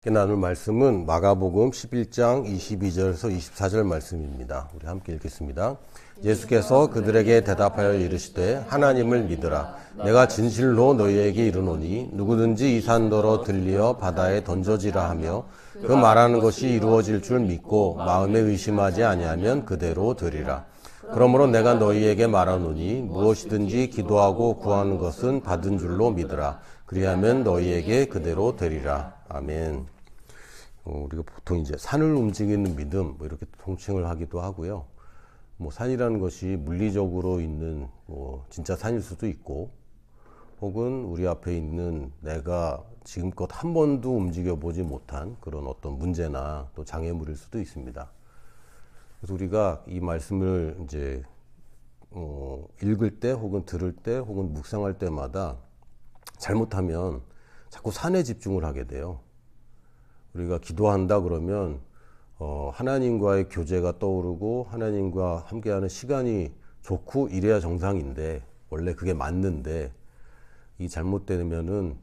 나눌 말씀은 마가복음 11장 22절에서 24절 말씀입니다. 우리 함께 읽겠습니다. 예수께서 그들에게 대답하여 이르시되 하나님을 믿으라. 내가 진실로 너희에게 이르노니 누구든지 이 산더러 들리어 바다에 던져지라 하며 그 말하는 것이 이루어질 줄 믿고 마음에 의심하지 아니하면 그대로 되리라. 그러므로 내가 너희에게 말하노니 무엇이든지 기도하고 구하는 것은 받은 줄로 믿으라. 그리하면 너희에게 그대로 되리라. 아멘. 우리가 보통 이제 산을 움직이는 믿음 이렇게 통칭을 하기도 하고요. 산이라는 것이 물리적으로 있는 진짜 산일 수도 있고, 혹은 우리 앞에 있는 내가 지금껏 한 번도 움직여 보지 못한 그런 어떤 문제나 또 장애물일 수도 있습니다. 그래서 우리가 이 말씀을 이제 읽을 때 혹은 들을 때 혹은 묵상할 때마다 잘못하면 자꾸 산에 집중을 하게 돼요. 우리가 기도한다 그러면 하나님과의 교제가 떠오르고 하나님과 함께하는 시간이 좋고 이래야 정상인데, 원래 그게 맞는데, 이 잘못되면은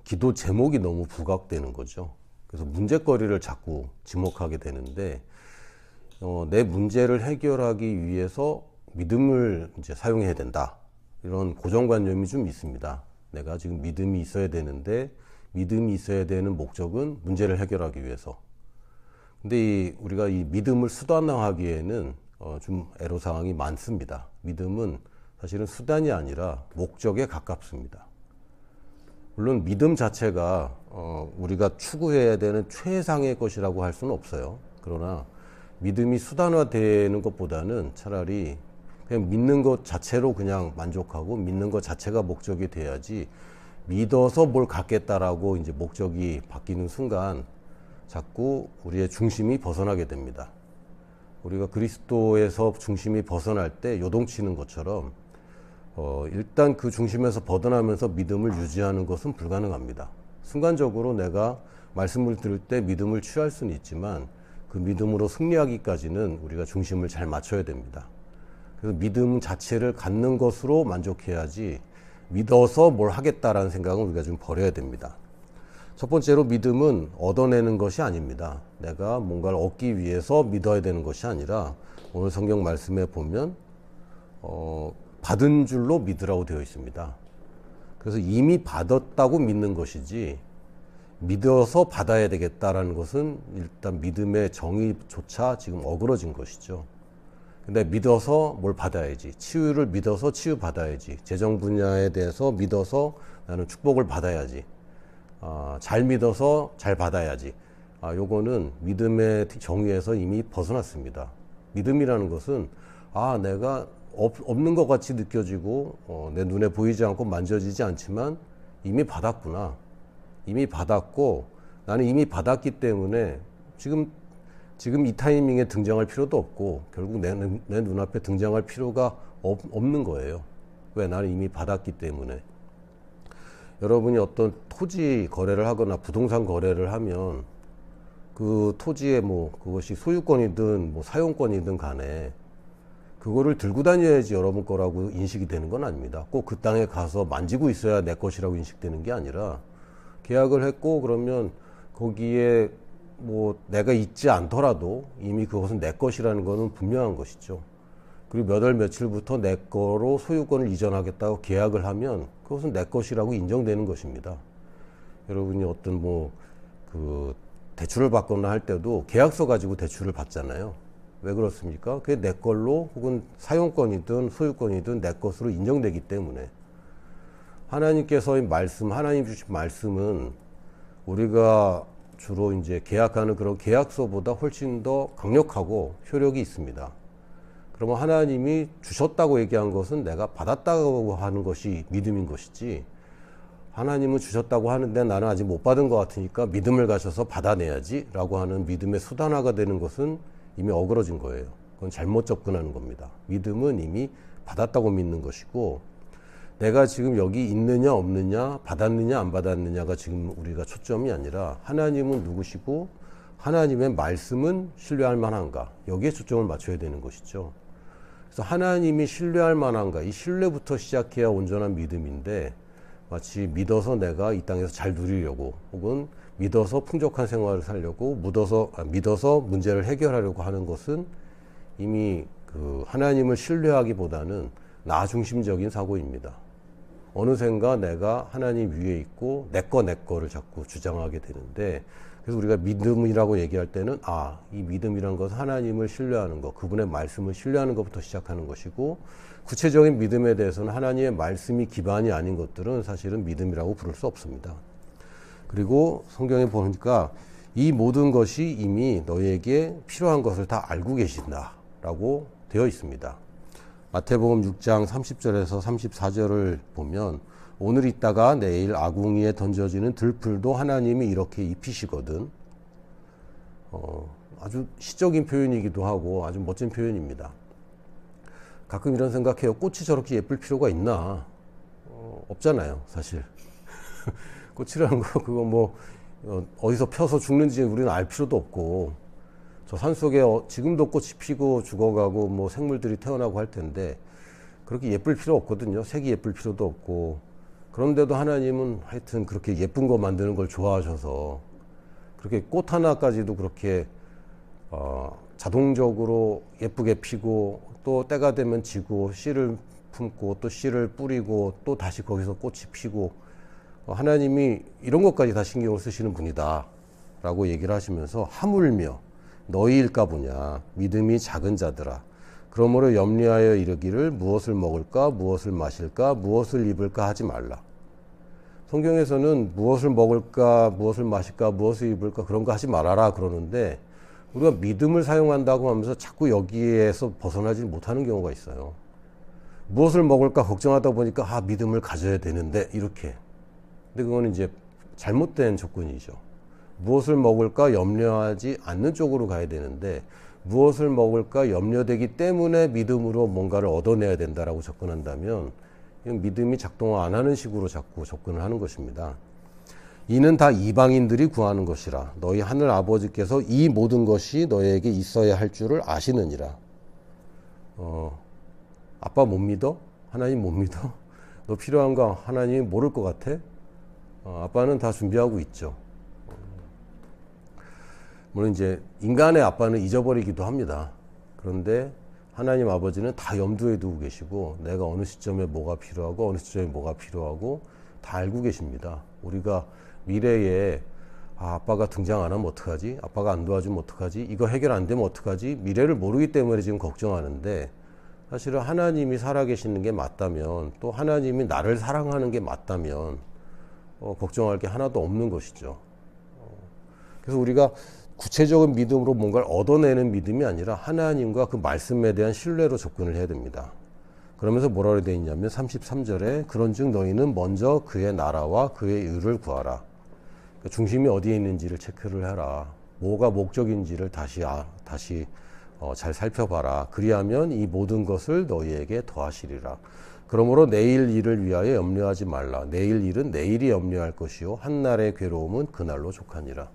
기도 제목이 너무 부각되는 거죠. 그래서 문제거리를 자꾸 지목하게 되는데, 내 문제를 해결하기 위해서 믿음을 이제 사용해야 된다, 이런 고정관념이 좀 있습니다. 내가 지금 믿음이 있어야 되는데, 믿음이 있어야 되는 목적은 문제를 해결하기 위해서. 근데 우리가 이 믿음을 수단화하기에는 좀 애로사항이 많습니다. 믿음은 사실은 수단이 아니라 목적에 가깝습니다. 물론 믿음 자체가 우리가 추구해야 되는 최상의 것이라고 할 수는 없어요. 그러나 믿음이 수단화되는 것보다는 차라리 그냥 믿는 것 자체로 그냥 만족하고 믿는 것 자체가 목적이 돼야지, 믿어서 뭘 갖겠다라고 이제 목적이 바뀌는 순간 자꾸 우리의 중심이 벗어나게 됩니다. 우리가 그리스도에서 중심이 벗어날 때 요동치는 것처럼 일단 그 중심에서 벗어나면서 믿음을 유지하는 것은 불가능합니다. 순간적으로 내가 말씀을 들을 때 믿음을 취할 수는 있지만 그 믿음으로 승리하기까지는 우리가 중심을 잘 맞춰야 됩니다. 그래서 믿음 자체를 갖는 것으로 만족해야지, 믿어서 뭘 하겠다라는 생각은 우리가 좀 버려야 됩니다. 첫 번째로 믿음은 얻어내는 것이 아닙니다. 내가 뭔가를 얻기 위해서 믿어야 되는 것이 아니라, 오늘 성경 말씀에 보면 받은 줄로 믿으라고 되어 있습니다. 그래서 이미 받았다고 믿는 것이지, 믿어서 받아야 되겠다라는 것은 일단 믿음의 정의조차 지금 어그러진 것이죠. 근데 믿어서 뭘 받아야지, 치유를 믿어서 치유 받아야지, 재정 분야에 대해서 믿어서 나는 축복을 받아야지, 잘 믿어서 잘 받아야지, 요거는 믿음의 정의에서 이미 벗어났습니다. 믿음이라는 것은 내가 없는 것 같이 느껴지고 내 눈에 보이지 않고 만져지지 않지만 이미 받았구나, 이미 받았고 나는 이미 받았기 때문에 지금 이 타이밍에 등장할 필요도 없고, 결국 내 눈앞에 등장할 필요가 없는 거예요. 왜? 나는 이미 받았기 때문에. 여러분이 어떤 토지 거래를 하거나 부동산 거래를 하면 그 토지에 그것이 소유권이든 사용권이든 간에 그거를 들고 다녀야지 여러분 거라고 인식이 되는 건 아닙니다. 꼭 그 땅에 가서 만지고 있어야 내 것이라고 인식되는 게 아니라, 계약을 했고 그러면 거기에 내가 있지 않더라도 이미 그것은 내 것이라는 것은 분명한 것이죠. 그리고 몇 월 며칠부터 내 거로 소유권을 이전하겠다고 계약을 하면 그것은 내 것이라고 인정되는 것입니다. 여러분이 어떤 대출을 받거나 할 때도 계약서 가지고 대출을 받잖아요. 왜 그렇습니까? 그게 내 걸로, 혹은 사용권이든 소유권이든 내 것으로 인정되기 때문에. 하나님께서의 말씀, 하나님 주신 말씀은 우리가 주로 이제 계약하는 그런 계약서보다 훨씬 더 강력하고 효력이 있습니다. 그러면 하나님이 주셨다고 얘기한 것은 내가 받았다고 하는 것이 믿음인 것이지, 하나님은 주셨다고 하는데 나는 아직 못 받은 것 같으니까 믿음을 가져서 받아내야지 라고 하는 믿음의 수단화가 되는 것은 이미 어그러진 거예요. 그건 잘못 접근하는 겁니다. 믿음은 이미 받았다고 믿는 것이고, 내가 지금 여기 있느냐 없느냐, 받았느냐 안 받았느냐가 지금 우리가 초점이 아니라, 하나님은 누구시고 하나님의 말씀은 신뢰할 만한가, 여기에 초점을 맞춰야 되는 것이죠. 그래서 하나님이 신뢰할 만한가, 이 신뢰부터 시작해야 온전한 믿음인데, 마치 믿어서 내가 이 땅에서 잘 누리려고, 혹은 믿어서 풍족한 생활을 살려고 믿어서 문제를 해결하려고 하는 것은 이미 그 하나님을 신뢰하기보다는 나 중심적인 사고입니다. 어느샌가 내가 하나님 위에 있고 내 거를 자꾸 주장하게 되는데, 그래서 우리가 믿음이라고 얘기할 때는 이 믿음이란 것은 하나님을 신뢰하는 것, 그분의 말씀을 신뢰하는 것부터 시작하는 것이고, 구체적인 믿음에 대해서는 하나님의 말씀이 기반이 아닌 것들은 사실은 믿음이라고 부를 수 없습니다. 그리고 성경에 보니까 이 모든 것이 이미 너희에게 필요한 것을 다 알고 계신다라고 되어 있습니다. 마태복음 6장 30절에서 34절을 보면 오늘 있다가 내일 아궁이에 던져지는 들풀도 하나님이 이렇게 입히시거든. 아주 시적인 표현이기도 하고 아주 멋진 표현입니다. 가끔 이런 생각해요. 꽃이 저렇게 예쁠 필요가 있나? 없잖아요, 사실. 꽃이라는 거 그거 뭐 어디서 펴서 죽는지 우리는 알 필요도 없고, 저 산속에 지금도 꽃이 피고 죽어가고 뭐 생물들이 태어나고 할 텐데 그렇게 예쁠 필요 없거든요. 색이 예쁠 필요도 없고. 그런데도 하나님은 하여튼 그렇게 예쁜 거 만드는 걸 좋아하셔서 그렇게 꽃 하나까지도 그렇게 자동적으로 예쁘게 피고, 또 때가 되면 지고 씨를 품고 또 씨를 뿌리고 또 다시 거기서 꽃이 피고, 하나님이 이런 것까지 다 신경을 쓰시는 분이다 라고 얘기를 하시면서, 하물며 너희일까 보냐 믿음이 작은 자들아, 그러므로 염려하여 이르기를 무엇을 먹을까 무엇을 마실까 무엇을 입을까 하지 말라. 성경에서는 무엇을 먹을까 무엇을 마실까 무엇을 입을까 그런 거 하지 말아라 그러는데, 우리가 믿음을 사용한다고 하면서 자꾸 여기에서 벗어나지 못하는 경우가 있어요. 무엇을 먹을까 걱정하다 보니까 믿음을 가져야 되는데 이렇게. 근데 그거는 이제 잘못된 조건이죠. 무엇을 먹을까 염려하지 않는 쪽으로 가야 되는데, 무엇을 먹을까 염려되기 때문에 믿음으로 뭔가를 얻어내야 된다라고 접근한다면 이건 믿음이 작동 안 하는 식으로 자꾸 접근을 하는 것입니다. 이는 다 이방인들이 구하는 것이라 너희 하늘 아버지께서 이 모든 것이 너희에게 있어야 할 줄을 아시느니라. 아빠 못 믿어? 하나님 못 믿어? 너 필요한 거 하나님이 모를 것 같아? 아빠는 다 준비하고 있죠. 물론 이제 인간의 아빠는 잊어버리기도 합니다. 그런데 하나님 아버지는 다 염두에 두고 계시고, 내가 어느 시점에 뭐가 필요하고 어느 시점에 뭐가 필요하고 다 알고 계십니다. 우리가 미래에 아빠가 등장 안 하면 어떡하지? 아빠가 안 도와주면 어떡하지? 이거 해결 안 되면 어떡하지? 미래를 모르기 때문에 지금 걱정하는데, 사실은 하나님이 살아계시는 게 맞다면, 또 하나님이 나를 사랑하는 게 맞다면 걱정할 게 하나도 없는 것이죠. 그래서 우리가 구체적인 믿음으로 뭔가를 얻어내는 믿음이 아니라 하나님과 그 말씀에 대한 신뢰로 접근을 해야 됩니다. 그러면서 뭐라고 되어 있냐면 33절에 그런즉 너희는 먼저 그의 나라와 그의 의를 구하라. 그러니까 중심이 어디에 있는지를 체크를 해라. 뭐가 목적인지를 다시 잘 살펴봐라. 그리하면 이 모든 것을 너희에게 더하시리라. 그러므로 내일 일을 위하여 염려하지 말라. 내일 일은 내일이 염려할 것이요 한날의 괴로움은 그날로 족하니라.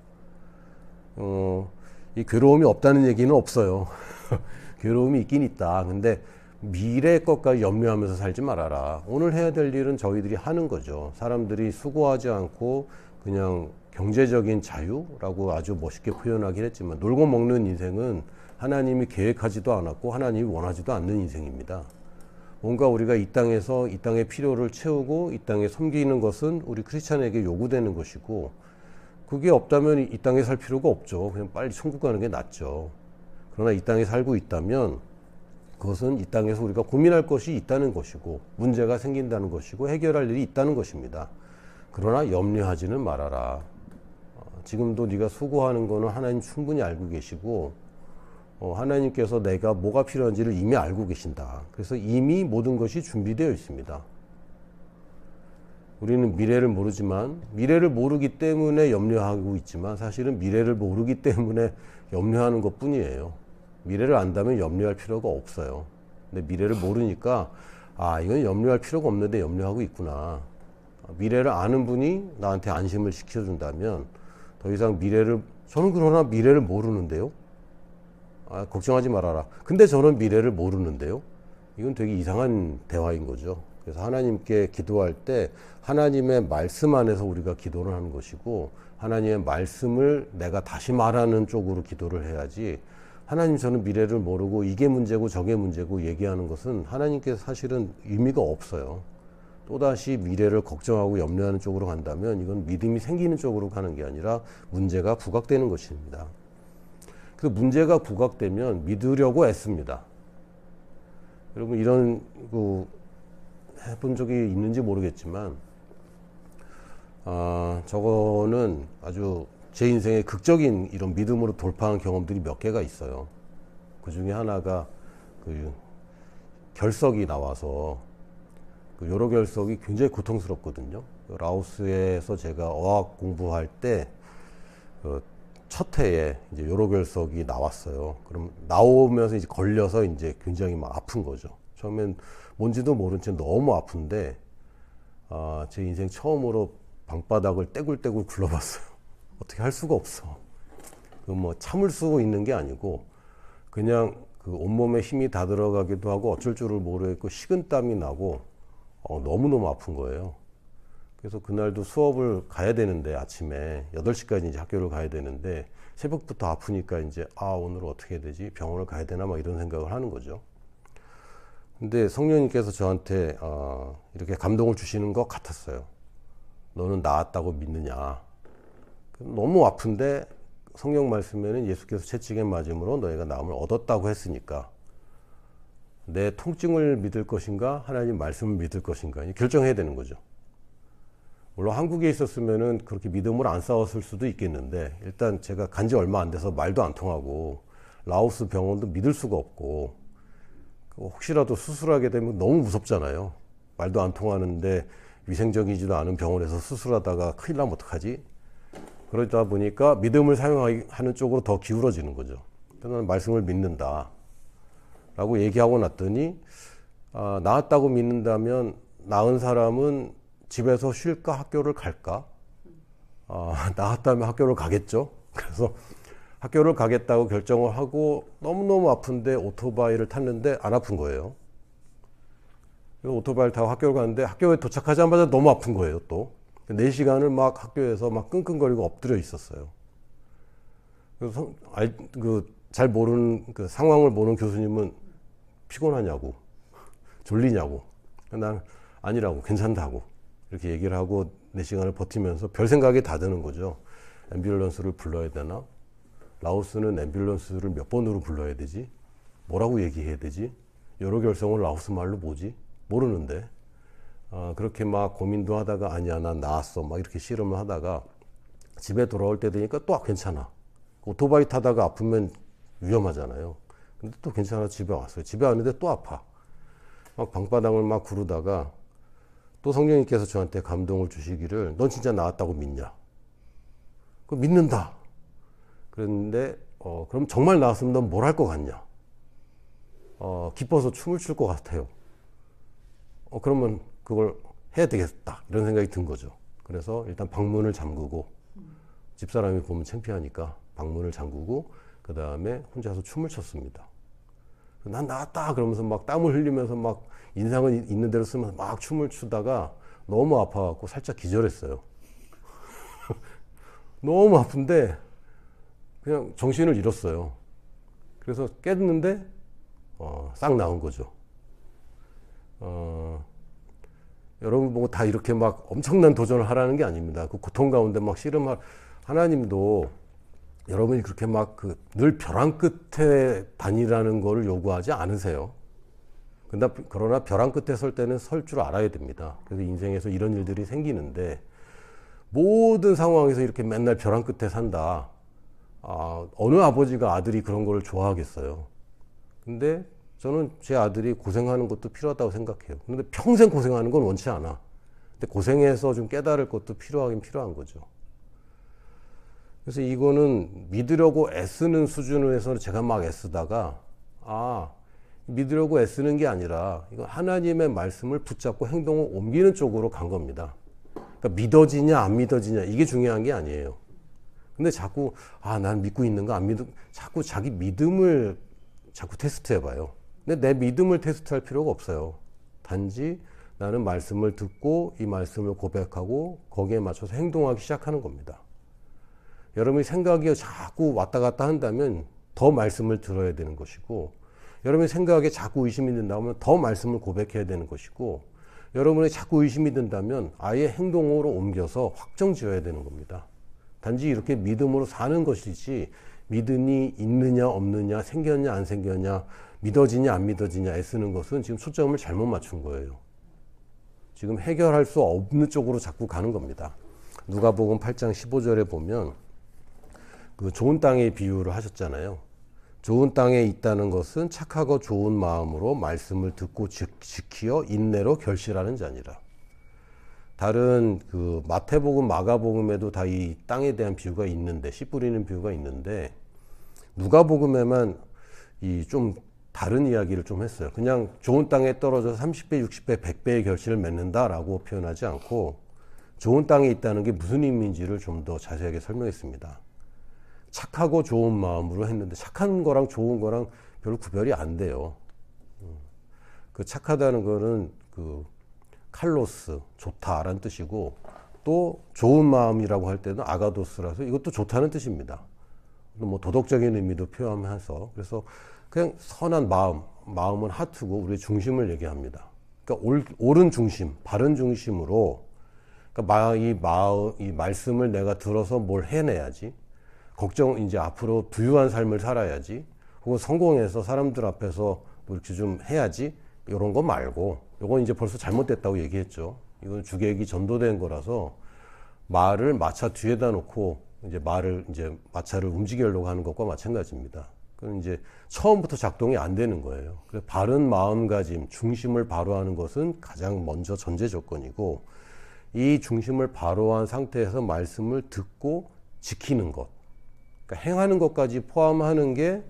이 괴로움이 없다는 얘기는 없어요. 괴로움이 있긴 있다. 근데 미래 것까지 염려하면서 살지 말아라. 오늘 해야 될 일은 저희들이 하는 거죠. 사람들이 수고하지 않고 그냥 경제적인 자유라고 아주 멋있게 표현하긴 했지만, 놀고 먹는 인생은 하나님이 계획하지도 않았고 하나님이 원하지도 않는 인생입니다. 뭔가 우리가 이 땅에서 이 땅의 필요를 채우고 이 땅에 섬기는 것은 우리 크리스찬에게 요구되는 것이고, 그게 없다면 이 땅에 살 필요가 없죠. 그냥 빨리 천국 가는 게 낫죠. 그러나 이 땅에 살고 있다면 그것은 이 땅에서 우리가 고민할 것이 있다는 것이고, 문제가 생긴다는 것이고, 해결할 일이 있다는 것입니다. 그러나 염려하지는 말아라. 지금도 네가 수고하는 거는 하나님 충분히 알고 계시고, 하나님께서 내가 뭐가 필요한지를 이미 알고 계신다. 그래서 이미 모든 것이 준비되어 있습니다. 우리는 미래를 모르지만, 미래를 모르기 때문에 염려하고 있지만 사실은 미래를 모르기 때문에 염려하는 것 뿐이에요. 미래를 안다면 염려할 필요가 없어요. 근데 미래를 모르니까 이건 염려할 필요가 없는데 염려하고 있구나. 미래를 아는 분이 나한테 안심을 시켜준다면 더 이상 저는 그러나 미래를 모르는데요. 걱정하지 말아라. 근데 저는 미래를 모르는데요. 이건 되게 이상한 대화인 거죠. 그래서 하나님께 기도할 때 하나님의 말씀 안에서 우리가 기도를 하는 것이고, 하나님의 말씀을 내가 다시 말하는 쪽으로 기도를 해야지, 하나님 저는 미래를 모르고 이게 문제고 저게 문제고 얘기하는 것은 하나님께서 사실은 의미가 없어요. 또다시 미래를 걱정하고 염려하는 쪽으로 간다면 이건 믿음이 생기는 쪽으로 가는 게 아니라 문제가 부각되는 것입니다. 그 문제가 부각되면 믿으려고 애씁니다. 여러분 이런 해본 적이 있는지 모르겠지만 저거는 아주 제 인생의 극적인 이런 믿음으로 돌파한 경험들이 몇 개가 있어요. 그 중에 하나가 그 결석이 나와서 그 요로 결석이 굉장히 고통스럽거든요. 라오스에서 제가 어학 공부할 때 첫 해에 이제 요로 결석이 나왔어요. 그럼 나오면서 이제 걸려서 이제 굉장히 막 아픈 거죠. 처음엔 뭔지도 모른 채 너무 아픈데 제 인생 처음으로 방바닥을 떼굴떼굴 굴러봤어요. 어떻게 할 수가 없어. 그 뭐 참을 수 있는 게 아니고 그냥 그 온몸에 힘이 다 들어가기도 하고 어쩔 줄을 모르겠고 식은땀이 나고 너무너무 아픈 거예요. 그래서 그날도 수업을 가야 되는데 아침에 8시까지 이제 학교를 가야 되는데 새벽부터 아프니까 이제 오늘 어떻게 해야 되지? 병원을 가야 되나? 막 이런 생각을 하는 거죠. 근데 성령님께서 저한테 이렇게 감동을 주시는 것 같았어요. 너는 나았다고 믿느냐? 너무 아픈데 성경 말씀에는 예수께서 채찍에 맞음으로 너희가 나음을 얻었다고 했으니까 내 통증을 믿을 것인가 하나님 말씀을 믿을 것인가 결정해야 되는 거죠. 물론 한국에 있었으면은 그렇게 믿음을 안 싸웠을 수도 있겠는데 일단 제가 간지 얼마 안 돼서 말도 안 통하고 라오스 병원도 믿을 수가 없고 혹시라도 수술하게 되면 너무 무섭잖아요. 말도 안 통하는데 위생적이지도 않은 병원에서 수술하다가 큰일 나면 어떡하지? 그러다 보니까 믿음을 사용하는 쪽으로 더 기울어지는 거죠. 나는 말씀을 믿는다 라고 얘기하고 났더니 나았다고 믿는다면 나은 사람은 집에서 쉴까 학교를 갈까? 나았다면 학교를 가겠죠. 그래서 학교를 가겠다고 결정을 하고 너무너무 아픈데 오토바이를 탔는데 안 아픈 거예요. 그래서 오토바이를 타고 학교를 갔는데 학교에 도착하자마자 너무 아픈 거예요. 또 4시간을 막 학교에서 막 끙끙거리고 엎드려 있었어요. 그래서 잘 모르는 그 상황을 모르는 교수님은 피곤하냐고 졸리냐고 난 아니라고 괜찮다고 이렇게 얘기를 하고 4시간을 버티면서 별 생각이 다 드는 거죠. 앰뷸런스를 불러야 되나? 라오스는 앰뷸런스를 몇 번으로 불러야 되지? 뭐라고 얘기해야 되지? 여러 결성을 라오스 말로 뭐지? 모르는데 그렇게 막 고민도 하다가 아니야 난 나았어 막 이렇게 씨름을 하다가 집에 돌아올 때 되니까 또 괜찮아. 오토바이 타다가 아프면 위험하잖아요. 근데 또 괜찮아 집에 왔어요. 집에 왔는데 또 아파. 막 방바닥을 막 구르다가 또 성령님께서 저한테 감동을 주시기를 넌 진짜 나았다고 믿냐? 그 믿는다. 그랬는데 그럼 정말 나았으면 넌 뭘 할 것 같냐? 기뻐서 춤을 출 것 같아요. 그러면 그걸 해야 되겠다 이런 생각이 든 거죠. 그래서 일단 방문을 잠그고 집사람이 보면 창피하니까 방문을 잠그고 그 다음에 혼자서 춤을 췄습니다. 난 나았다 그러면서 막 땀을 흘리면서 막 인상은 있는 대로 쓰면서 막 춤을 추다가 너무 아파갖고 살짝 기절했어요. 너무 아픈데 그냥 정신을 잃었어요. 그래서 깼는데 싹 나은 거죠. 여러분 보고 다 이렇게 막 엄청난 도전을 하라는 게 아닙니다. 그 고통 가운데 막 씨름할 하나님도 여러분이 그렇게 막 늘 벼랑 끝에 다니라는 거를 요구하지 않으세요. 그러나 벼랑 끝에 설 때는 설 줄 알아야 됩니다. 그래서 인생에서 이런 일들이 생기는데 모든 상황에서 이렇게 맨날 벼랑 끝에 산다. 어느 아버지가 아들이 그런 걸 좋아하겠어요. 근데 저는 제 아들이 고생하는 것도 필요하다고 생각해요. 근데 평생 고생하는 건 원치 않아. 근데 고생해서 좀 깨달을 것도 필요하긴 필요한 거죠. 그래서 이거는 믿으려고 애쓰는 수준에서 제가 막 애쓰다가 믿으려고 애쓰는 게 아니라 이거 하나님의 말씀을 붙잡고 행동을 옮기는 쪽으로 간 겁니다. 그러니까 믿어지냐 안 믿어지냐 이게 중요한 게 아니에요. 근데 자꾸 난 믿고 있는가 안 믿어 자꾸 자기 믿음을 자꾸 테스트 해봐요. 근데 내 믿음을 테스트할 필요가 없어요. 단지 나는 말씀을 듣고 이 말씀을 고백하고 거기에 맞춰서 행동하기 시작하는 겁니다. 여러분이 생각이 자꾸 왔다 갔다 한다면 더 말씀을 들어야 되는 것이고, 여러분의 생각에 자꾸 의심이 든다면 더 말씀을 고백해야 되는 것이고, 여러분이 자꾸 의심이 든다면 아예 행동으로 옮겨서 확정 지어야 되는 겁니다. 단지 이렇게 믿음으로 사는 것이지, 믿음이 있느냐 없느냐, 생겼냐 안 생겼냐, 믿어지냐 안 믿어지냐 애쓰는 것은 지금 초점을 잘못 맞춘 거예요. 지금 해결할 수 없는 쪽으로 자꾸 가는 겁니다. 누가복음 8장 15절에 보면 그 좋은 땅의 비유를 하셨잖아요. 좋은 땅에 있다는 것은 착하고 좋은 마음으로 말씀을 듣고 지키어 인내로 결실하는 자니라. 다른 그 마태복음, 마가복음에도 다 이 땅에 대한 비유가 있는데, 씨 뿌리는 비유가 있는데, 누가복음에만 이 좀 다른 이야기를 좀 했어요. 그냥 좋은 땅에 떨어져서 30배, 60배, 100배의 결실을 맺는다라고 표현하지 않고, 좋은 땅에 있다는 게 무슨 의미인지를 좀 더 자세하게 설명했습니다. 착하고 좋은 마음으로 했는데, 착한 거랑 좋은 거랑 별로 구별이 안 돼요. 그 착하다는 거는 그 칼로스, 좋다라는 뜻이고, 또 좋은 마음이라고 할 때는 아가도스라서 이것도 좋다는 뜻입니다. 뭐 도덕적인 의미도 표현하면서, 그래서 그냥 선한 마음은 하트고 우리의 중심을 얘기합니다. 그러니까 옳은 중심, 바른 중심으로, 그러니까 이 말씀을 내가 들어서 뭘 해내야지, 이제 앞으로 부유한 삶을 살아야지, 혹은 성공해서 사람들 앞에서 뭐 이렇게 좀 해야지, 이런 거 말고, 이건 이제 벌써 잘못됐다고 얘기했죠. 이건 주객이 전도된 거라서 말을 마차 뒤에다 놓고 이제 마차를 움직이려고 하는 것과 마찬가지입니다. 그럼 이제 처음부터 작동이 안 되는 거예요. 그래서 바른 마음가짐, 중심을 바로 하는 것은 가장 먼저 전제 조건이고, 이 중심을 바로 한 상태에서 말씀을 듣고 지키는 것, 그러니까 행하는 것까지 포함하는 게,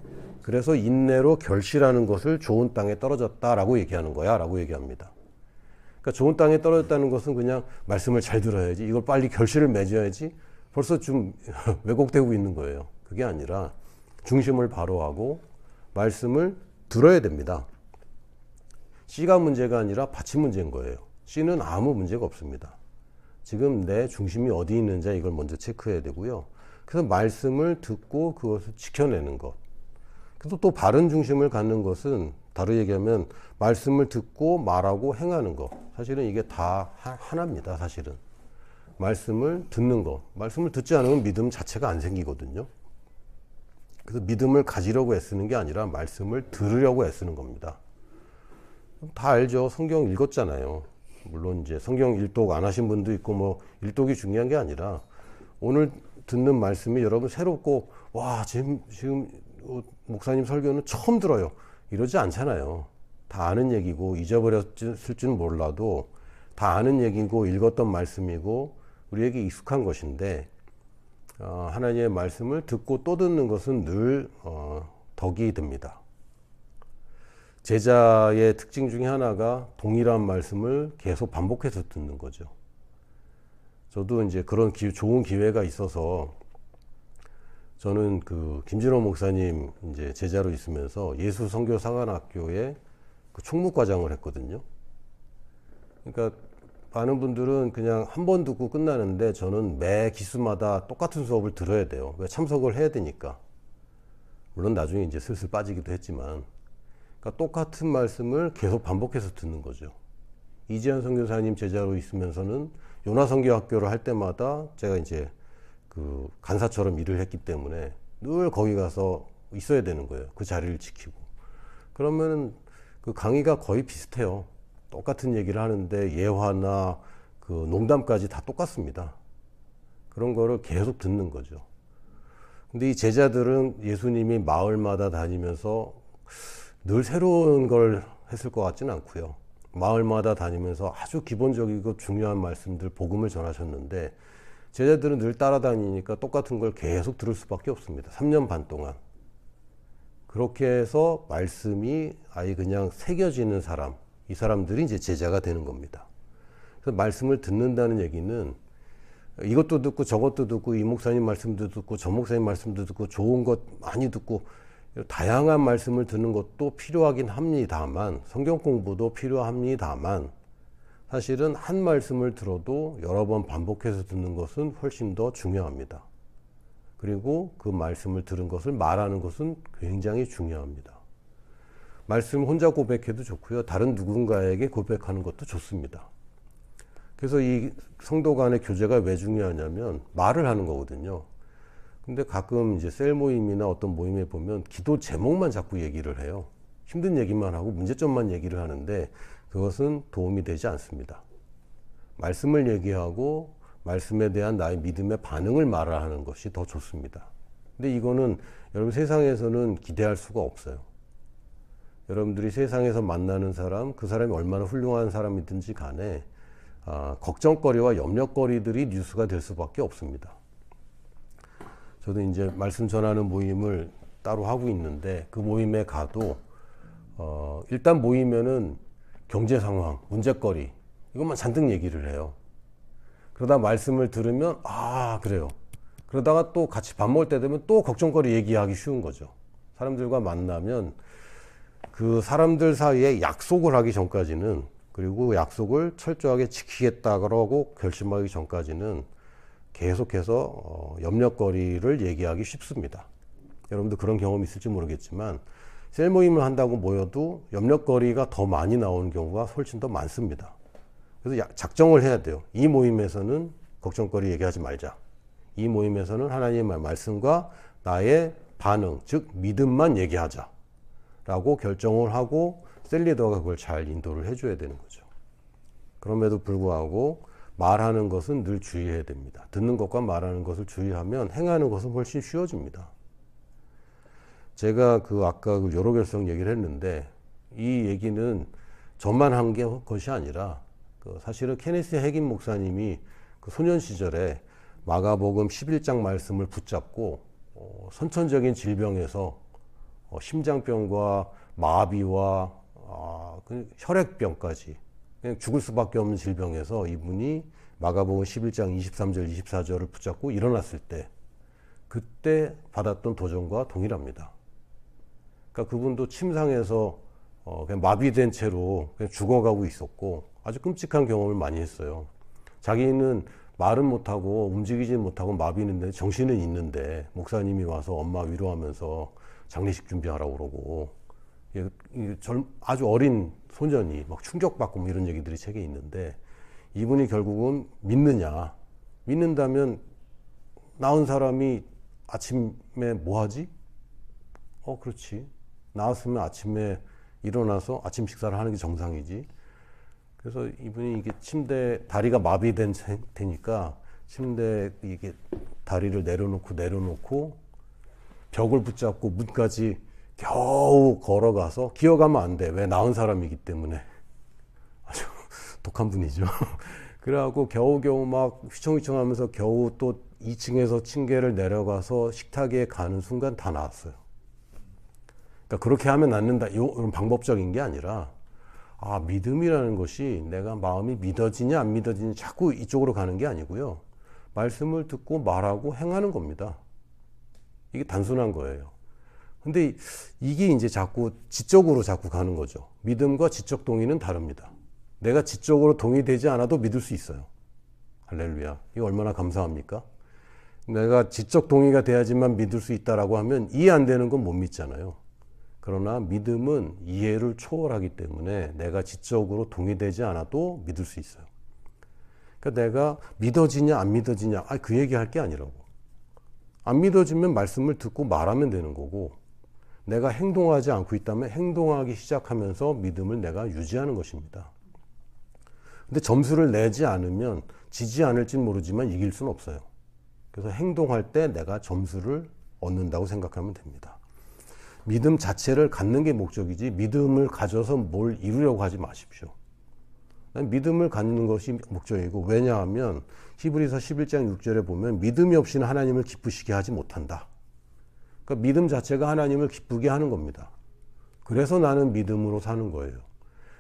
그래서 인내로 결실하는 것을 좋은 땅에 떨어졌다라고 얘기하는 거야 라고 얘기합니다. 그러니까 좋은 땅에 떨어졌다는 것은 그냥 말씀을 잘 들어야지, 이걸 빨리 결실을 맺어야지, 벌써 좀 왜곡되고 있는 거예요. 그게 아니라 중심을 바로 하고 말씀을 들어야 됩니다. 씨가 문제가 아니라 밭이 문제인 거예요. 씨는 아무 문제가 없습니다. 지금 내 중심이 어디 있는지 이걸 먼저 체크해야 되고요. 그래서 말씀을 듣고 그것을 지켜내는 것. 그래서 또 바른 중심을 갖는 것은, 다르게 얘기하면 말씀을 듣고 말하고 행하는 것. 사실은 이게 다 하나입니다. 사실은 말씀을 듣는 것, 말씀을 듣지 않으면 믿음 자체가 안 생기거든요. 그래서 믿음을 가지려고 애쓰는 게 아니라 말씀을 들으려고 애쓰는 겁니다. 다 알죠. 성경 읽었잖아요. 물론 이제 성경 일독 안 하신 분도 있고, 뭐 일독이 중요한 게 아니라 오늘 듣는 말씀이 여러분 새롭고, 와 지금 목사님 설교는 처음 들어요, 이러지 않잖아요. 다 아는 얘기고, 잊어버렸을 줄 몰라도 다 아는 얘기고 읽었던 말씀이고 우리에게 익숙한 것인데, 하나님의 말씀을 듣고 또 듣는 것은 늘 덕이 됩니다. 제자의 특징 중에 하나가 동일한 말씀을 계속 반복해서 듣는 거죠. 저도 이제 그런 좋은 기회가 있어서, 저는 그 김진호 목사님 이제 제자로 있으면서 예수 선교 상한학교에 그 총무과장을 했거든요. 그러니까 많은 분들은 그냥 한 번 듣고 끝나는데, 저는 매 기수마다 똑같은 수업을 들어야 돼요. 왜? 참석을 해야 되니까. 물론 나중에 이제 슬슬 빠지기도 했지만, 그러니까 똑같은 말씀을 계속 반복해서 듣는 거죠. 이지한 선교사님 제자로 있으면서는 요나 선교학교를 할 때마다 제가 이제 그 간사처럼 일을 했기 때문에 늘 거기 가서 있어야 되는 거예요. 그 자리를 지키고. 그러면 그 강의가 거의 비슷해요. 똑같은 얘기를 하는데 예화나 그 농담까지 다 똑같습니다. 그런 거를 계속 듣는 거죠. 근데 이 제자들은 예수님이 마을마다 다니면서 늘 새로운 걸 했을 것 같지는 않고요. 마을마다 다니면서 아주 기본적이고 중요한 말씀들, 복음을 전하셨는데, 제자들은 늘 따라다니니까 똑같은 걸 계속 들을 수밖에 없습니다. 3년 반 동안. 그렇게 해서 말씀이 아예 그냥 새겨지는 사람, 이 사람들이 이제 제자가 되는 겁니다. 그래서 말씀을 듣는다는 얘기는 이것도 듣고 저것도 듣고, 이 목사님 말씀도 듣고 저 목사님 말씀도 듣고, 좋은 것 많이 듣고, 다양한 말씀을 듣는 것도 필요하긴 합니다만, 성경 공부도 필요합니다만, 사실은 한 말씀을 들어도 여러 번 반복해서 듣는 것은 훨씬 더 중요합니다. 그리고 그 말씀을 들은 것을 말하는 것은 굉장히 중요합니다. 말씀 혼자 고백해도 좋고요. 다른 누군가에게 고백하는 것도 좋습니다. 그래서 이 성도 간의 교제가 왜 중요하냐면 말을 하는 거거든요. 근데 가끔 이제 셀 모임이나 어떤 모임에 보면 기도 제목만 자꾸 얘기를 해요. 힘든 얘기만 하고 문제점만 얘기를 하는데 그것은 도움이 되지 않습니다. 말씀을 얘기하고 말씀에 대한 나의 믿음의 반응을 말하는 것이 더 좋습니다. 근데 이거는 여러분 세상에서는 기대할 수가 없어요. 여러분들이 세상에서 만나는 사람, 그 사람이 얼마나 훌륭한 사람이든지 간에 걱정거리와 염려거리들이 뉴스가 될 수밖에 없습니다. 저도 이제 말씀 전하는 모임을 따로 하고 있는데 그 모임에 가도 일단 모이면은 경제 상황, 문제거리 이것만 잔뜩 얘기를 해요. 그러다 말씀을 들으면 그래요. 그러다가 또 같이 밥 먹을 때 되면 또 걱정거리 얘기하기 쉬운 거죠. 사람들과 만나면 그 사람들 사이에 약속을 하기 전까지는, 그리고 약속을 철저하게 지키겠다고 결심하기 전까지는 계속해서 염려거리를 얘기하기 쉽습니다. 여러분도 그런 경험이 있을지 모르겠지만 셀 모임을 한다고 모여도 염려거리가 더 많이 나오는 경우가 훨씬 더 많습니다. 그래서 작정을 해야 돼요. 이 모임에서는 걱정거리 얘기하지 말자. 이 모임에서는 하나님의 말씀과 나의 반응, 즉 믿음만 얘기하자 라고 결정을 하고 셀 리더가 그걸 잘 인도를 해줘야 되는 거죠. 그럼에도 불구하고 말하는 것은 늘 주의해야 됩니다. 듣는 것과 말하는 것을 주의하면 행하는 것은 훨씬 쉬워집니다. 제가 아까 여러 결성 얘기를 했는데 이 얘기는 저만 한 것이 아니라 사실은 케네스 해긴 목사님이 소년 시절에 마가복음 11장 말씀을 붙잡고 선천적인 질병에서 심장병과 마비와 혈액병까지 그냥 죽을 수밖에 없는 질병에서 이분이 마가복음 11장 23절 24절을 붙잡고 일어났을 때 그때 받았던 도전과 동일합니다. 그러니까 그분도 침상에서 그냥 마비된 채로 그냥 죽어가고 있었고 아주 끔찍한 경험을 많이 했어요. 자기는 말은 못하고 움직이지 못하고 마비는데 정신은 있는데 목사님이 와서 엄마 위로하면서 장례식 준비하라고 그러고 아주 어린 소년이 막 충격받고 뭐 이런 얘기들이 책에 있는데 이분이 결국은 믿는다면 나은 사람이 아침에 뭐 하지? 그렇지. 나왔으면 아침에 일어나서 아침 식사를 하는 게 정상이지. 그래서 이분이 이게 침대 다리가 마비된 상태니까 침대 이게 다리를 내려놓고 벽을 붙잡고 문까지 겨우 걸어가서 기어가면 안 돼. 왜? 나은 사람이기 때문에. 아주 독한 분이죠. 그래갖고 겨우겨우 막 휘청휘청 하면서 겨우 또 2층에서 층계를 내려가서 식탁에 가는 순간 다 나았어요. 그러니까 그렇게 하면 낫는다. 이런 방법적인 게 아니라 믿음이라는 것이 내가 마음이 믿어지냐 안 믿어지냐 자꾸 이쪽으로 가는 게 아니고요. 말씀을 듣고 말하고 행하는 겁니다. 이게 단순한 거예요. 근데 이게 이제 자꾸 지적으로 자꾸 가는 거죠. 믿음과 지적 동의는 다릅니다. 내가 지적으로 동의되지 않아도 믿을 수 있어요. 할렐루야. 이거 얼마나 감사합니까? 내가 지적 동의가 돼야지만 믿을 수 있다라고 하면 이해 안 되는 건 못 믿잖아요. 그러나 믿음은 이해를 초월하기 때문에 내가 지적으로 동의되지 않아도 믿을 수 있어요. 그러니까 내가 믿어지냐 안 믿어지냐 그 얘기할 게 아니라고. 안 믿어지면 말씀을 듣고 말하면 되는 거고 내가 행동하지 않고 있다면 행동하기 시작하면서 믿음을 내가 유지하는 것입니다. 근데 점수를 내지 않으면 지지 않을지는 모르지만 이길 수는 없어요. 그래서 행동할 때 내가 점수를 얻는다고 생각하면 됩니다. 믿음 자체를 갖는 게 목적이지 믿음을 가져서 뭘 이루려고 하지 마십시오. 믿음을 갖는 것이 목적이고 왜냐하면 히브리서 11장 6절에 보면 믿음이 없이는 하나님을 기쁘시게 하지 못한다. 그러니까 믿음 자체가 하나님을 기쁘게 하는 겁니다. 그래서 나는 믿음으로 사는 거예요.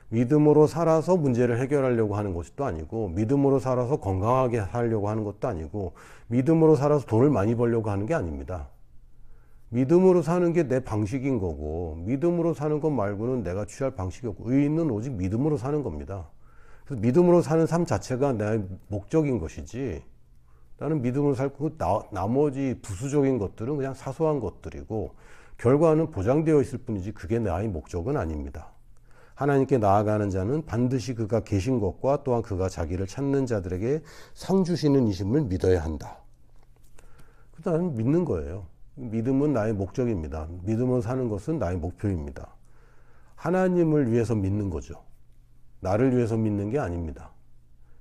믿음으로 살아서 문제를 해결하려고 하는 것도 아니고 믿음으로 살아서 건강하게 살려고 하는 것도 아니고 믿음으로 살아서 돈을 많이 벌려고 하는 게 아닙니다. 믿음으로 사는 게 내 방식인 거고 믿음으로 사는 것 말고는 내가 취할 방식이 없고 의인은 오직 믿음으로 사는 겁니다. 그래서 믿음으로 사는 삶 자체가 내 목적인 것이지 나는 믿음으로 살고 나머지 부수적인 것들은 그냥 사소한 것들이고 결과는 보장되어 있을 뿐이지 그게 나의 목적은 아닙니다. 하나님께 나아가는 자는 반드시 그가 계신 것과 또한 그가 자기를 찾는 자들에게 상 주시는 이심을 믿어야 한다. 나는 믿는 거예요. 믿음은 나의 목적입니다. 믿음으로 사는 것은 나의 목표입니다. 하나님을 위해서 믿는 거죠. 나를 위해서 믿는 게 아닙니다.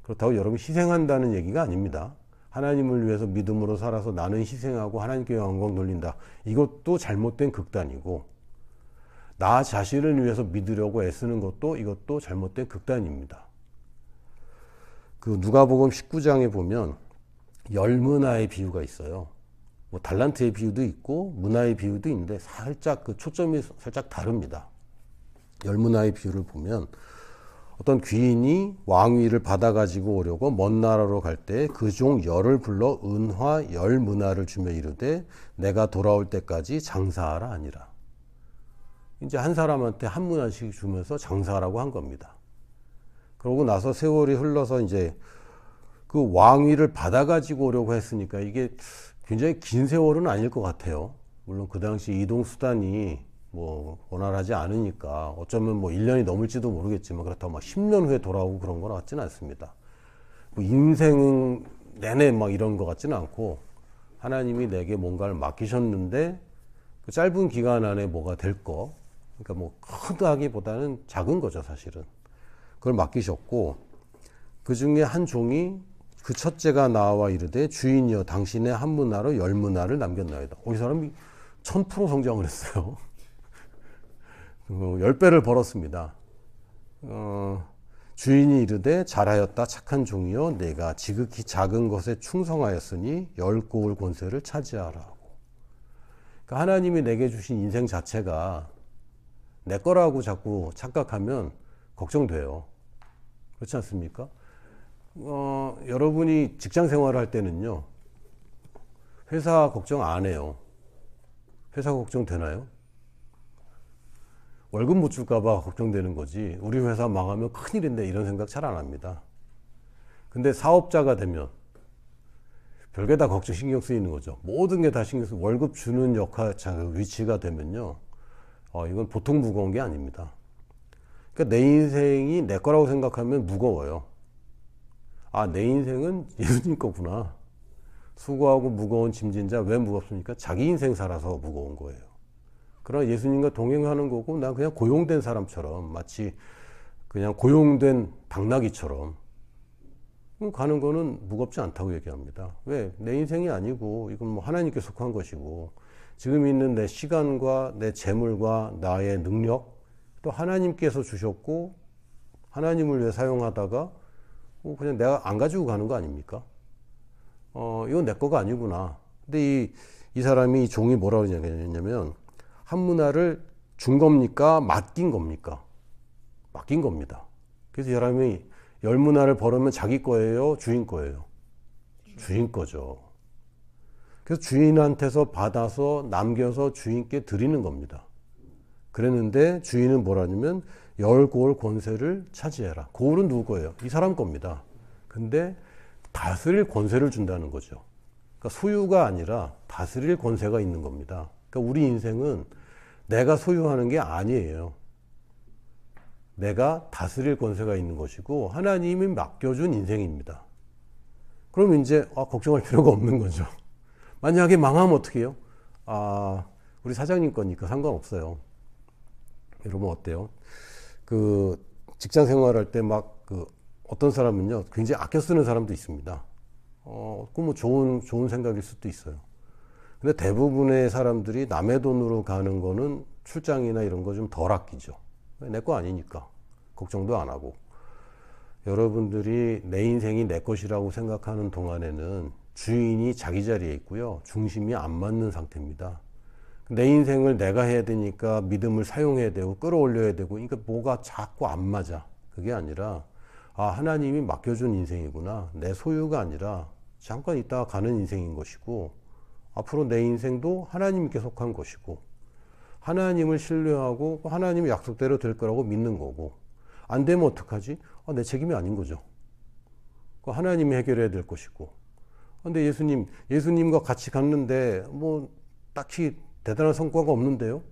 그렇다고 여러분 희생한다는 얘기가 아닙니다. 하나님을 위해서 믿음으로 살아서 나는 희생하고 하나님께 영광 돌린다. 이것도 잘못된 극단이고 나 자신을 위해서 믿으려고 애쓰는 것도 이것도 잘못된 극단입니다. 그 누가복음 19장에 보면 열문화의 비유가 있어요. 뭐 달란트의 비유도 있고 문화의 비유도 있는데 살짝 그 초점이 살짝 다릅니다. 열문화의 비유를 보면 어떤 귀인이 왕위를 받아가지고 오려고 먼 나라로 갈 때 그 종 열을 불러 은화 열문화를 주며 이르되 내가 돌아올 때까지 장사하라 하니라. 이제 한 사람한테 한 문화씩 주면서 장사하라고 한 겁니다. 그러고 나서 세월이 흘러서 이제 그 왕위를 받아가지고 오려고 했으니까 이게 굉장히 긴 세월은 아닐 것 같아요. 물론 그 당시 이동수단이 뭐 원활하지 않으니까 어쩌면 뭐 1년이 넘을지도 모르겠지만 그렇다고 막 10년 후에 돌아오고 그런 건 같지는 않습니다. 뭐 인생 내내 막 이런 것 같지는 않고 하나님이 내게 뭔가를 맡기셨는데 그 짧은 기간 안에 뭐가 될 거, 그러니까 뭐 크다기보다는 작은 거죠 사실은. 그걸 맡기셨고 그 중에 한 종이 그 첫째가 나와 이르되 주인이여 당신의 한 문화로 열 문화를 남겼나이다. 이 사람이 1000% 성장을 했어요. 10배를 벌었습니다. 주인이 이르되 잘하였다 착한 종이여 내가 지극히 작은 것에 충성하였으니 10고을 권세를 차지하라고. 그러니까 하나님이 내게 주신 인생 자체가 내 거라고 자꾸 착각하면 걱정돼요. 그렇지 않습니까? 여러분이 직장 생활을 할 때는요 회사 걱정 안 해요. 회사 걱정 되나요? 월급 못 줄까봐 걱정되는 거지 우리 회사 망하면 큰일인데 이런 생각 잘 안 합니다. 근데 사업자가 되면 별게 다 걱정 신경 쓰이는 거죠. 모든 게 다 신경 쓰이고 월급 주는 역할 위치가 되면요 이건 보통 무거운 게 아닙니다. 그러니까 내 인생이 내 거라고 생각하면 무거워요. 아, 내 인생은 예수님 거구나. 수고하고 무거운 짐진 자 왜 무겁습니까? 자기 인생 살아서 무거운 거예요. 그러나 예수님과 동행하는 거고 난 그냥 고용된 사람처럼 마치 그냥 고용된 당나귀처럼 가는 거는 무겁지 않다고 얘기합니다. 왜? 내 인생이 아니고 이건 뭐 하나님께 속한 것이고 지금 있는 내 시간과 내 재물과 나의 능력 또 하나님께서 주셨고 하나님을 위해 사용하다가 그냥 내가 안 가지고 가는 거 아닙니까? 이건 내 거가 아니구나. 근데 이 사람이 이 종이 뭐라고 그러냐면 한 문화를 준 겁니까? 맡긴 겁니까? 맡긴 겁니다. 그래서 이 사람이 열 문화를 벌으면 자기 거예요? 주인 거예요? 주인 거죠. 그래서 주인한테서 받아서 남겨서 주인께 드리는 겁니다. 그랬는데 주인은 뭐라냐면 10고을 권세를 차지해라. 고을은 누구 거예요? 이 사람 겁니다. 근데 다스릴 권세를 준다는 거죠. 그러니까 소유가 아니라 다스릴 권세가 있는 겁니다. 그러니까 우리 인생은 내가 소유하는 게 아니에요. 내가 다스릴 권세가 있는 것이고 하나님이 맡겨준 인생입니다. 그럼 이제 걱정할 필요가 없는 거죠. 만약에 망하면 어떻게 해요? 우리 사장님 거니까 상관없어요. 여러분 어때요? 그 직장 생활할 때 막 어떤 사람은요 굉장히 아껴 쓰는 사람도 있습니다. 그 뭐 좋은 생각일 수도 있어요. 근데 대부분의 사람들이 남의 돈으로 가는 거는 출장이나 이런 거 좀 덜 아끼죠. 내 거 아니니까 걱정도 안 하고. 여러분들이 내 인생이 내 것이라고 생각하는 동안에는 주인이 자기 자리에 있고요 중심이 안 맞는 상태입니다. 내 인생을 내가 해야 되니까 믿음을 사용해야 되고 끌어올려야 되고 그러니까 뭐가 자꾸 안 맞아. 그게 아니라 하나님이 맡겨준 인생이구나. 내 소유가 아니라 잠깐 있다가 가는 인생인 것이고 앞으로 내 인생도 하나님께 속한 것이고 하나님을 신뢰하고 하나님의 약속대로 될 거라고 믿는 거고 안 되면 어떡하지? 내 책임이 아닌 거죠. 하나님이 해결해야 될 것이고 근데 예수님과 같이 갔는데 뭐 딱히 대단한 성과가 없는데요.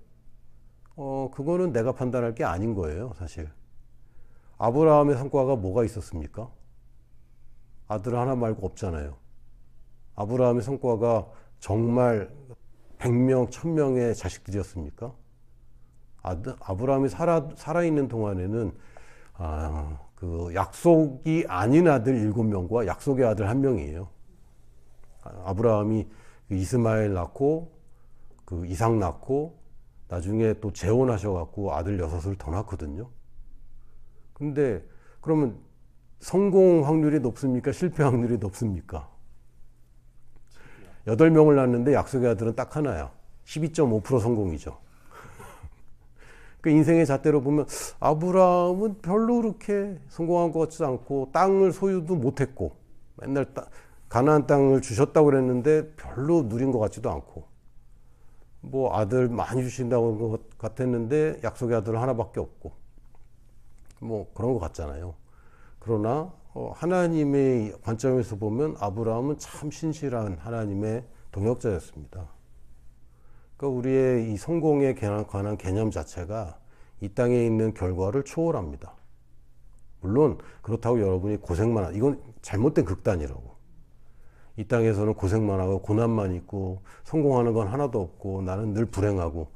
그거는 내가 판단할 게 아닌 거예요, 사실. 아브라함의 성과가 뭐가 있었습니까? 아들 하나 말고 없잖아요. 아브라함의 성과가 정말 100명, 1000명의 자식들이었습니까? 아브라함이 살아있는 동안에는, 그 약속이 아닌 아들 7명과 약속의 아들 1명이에요. 아브라함이 이스마엘 낳고, 그 이삭 낳고, 나중에 또 재혼하셔갖고 아들 6을 더 낳거든요. 근데, 그러면 성공 확률이 높습니까? 실패 확률이 높습니까? 8명을 낳았는데 약속의 아들은 딱 하나야. 12.5% 성공이죠. 그 인생의 잣대로 보면 아브라함은 별로 그렇게 성공한 것 같지도 않고 땅을 소유도 못했고 맨날 가나안 땅을 주셨다고 그랬는데 별로 누린 것 같지도 않고 뭐 아들 많이 주신다고 것 같았는데 약속의 아들은 하나밖에 없고 뭐 그런 것 같잖아요. 그러나 하나님의 관점에서 보면 아브라함은 참 신실한 하나님의 동역자였습니다. 그러니까 우리의 이 성공에 관한 개념 자체가 이 땅에 있는 결과를 초월합니다. 물론 그렇다고 여러분이 고생만 하고 이건 잘못된 극단이라고. 이 땅에서는 고생만 하고 고난만 있고 성공하는 건 하나도 없고 나는 늘 불행하고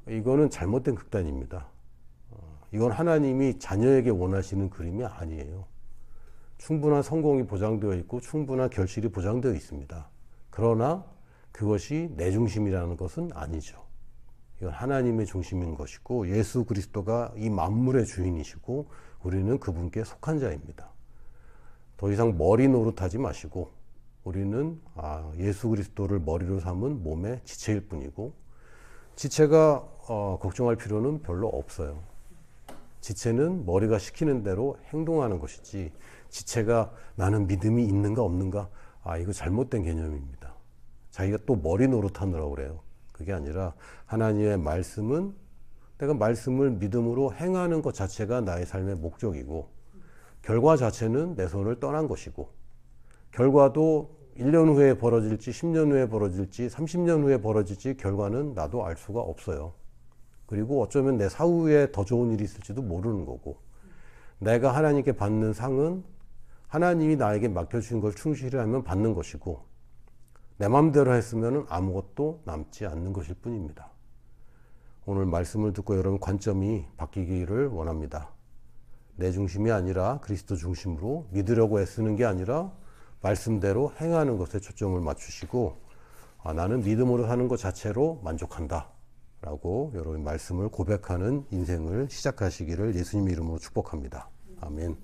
이거는 잘못된 극단입니다. 이건 하나님이 자녀에게 원하시는 그림이 아니에요. 충분한 성공이 보장되어 있고 충분한 결실이 보장되어 있습니다. 그러나 그것이 내 중심이라는 것은 아니죠. 이건 하나님의 중심인 것이고 예수 그리스도가 이 만물의 주인이시고 우리는 그분께 속한 자입니다. 더 이상 머리 노릇하지 마시고 우리는 예수 그리스도를 머리로 삼은 몸의 지체일 뿐이고 지체가 걱정할 필요는 별로 없어요. 지체는 머리가 시키는 대로 행동하는 것이지 지체가 나는 믿음이 있는가 없는가 이거 잘못된 개념입니다. 자기가 또 머리 노릇하느라고 그래요. 그게 아니라 하나님의 말씀은 내가 말씀을 믿음으로 행하는 것 자체가 나의 삶의 목적이고 결과 자체는 내 손을 떠난 것이고 결과도 1년 후에 벌어질지 10년 후에 벌어질지 30년 후에 벌어질지 결과는 나도 알 수가 없어요. 그리고 어쩌면 내 사후에 더 좋은 일이 있을지도 모르는 거고 내가 하나님께 받는 상은 하나님이 나에게 맡겨주신 걸 충실히 하면 받는 것이고 내 마음대로 했으면 아무것도 남지 않는 것일 뿐입니다. 오늘 말씀을 듣고 여러분 관점이 바뀌기를 원합니다. 내 중심이 아니라 그리스도 중심으로 믿으려고 애쓰는 게 아니라 말씀대로 행하는 것에 초점을 맞추시고 나는 믿음으로 사는 것 자체로 만족한다 라고 여러분 말씀을 고백하는 인생을 시작하시기를 예수님 이름으로 축복합니다. 아멘.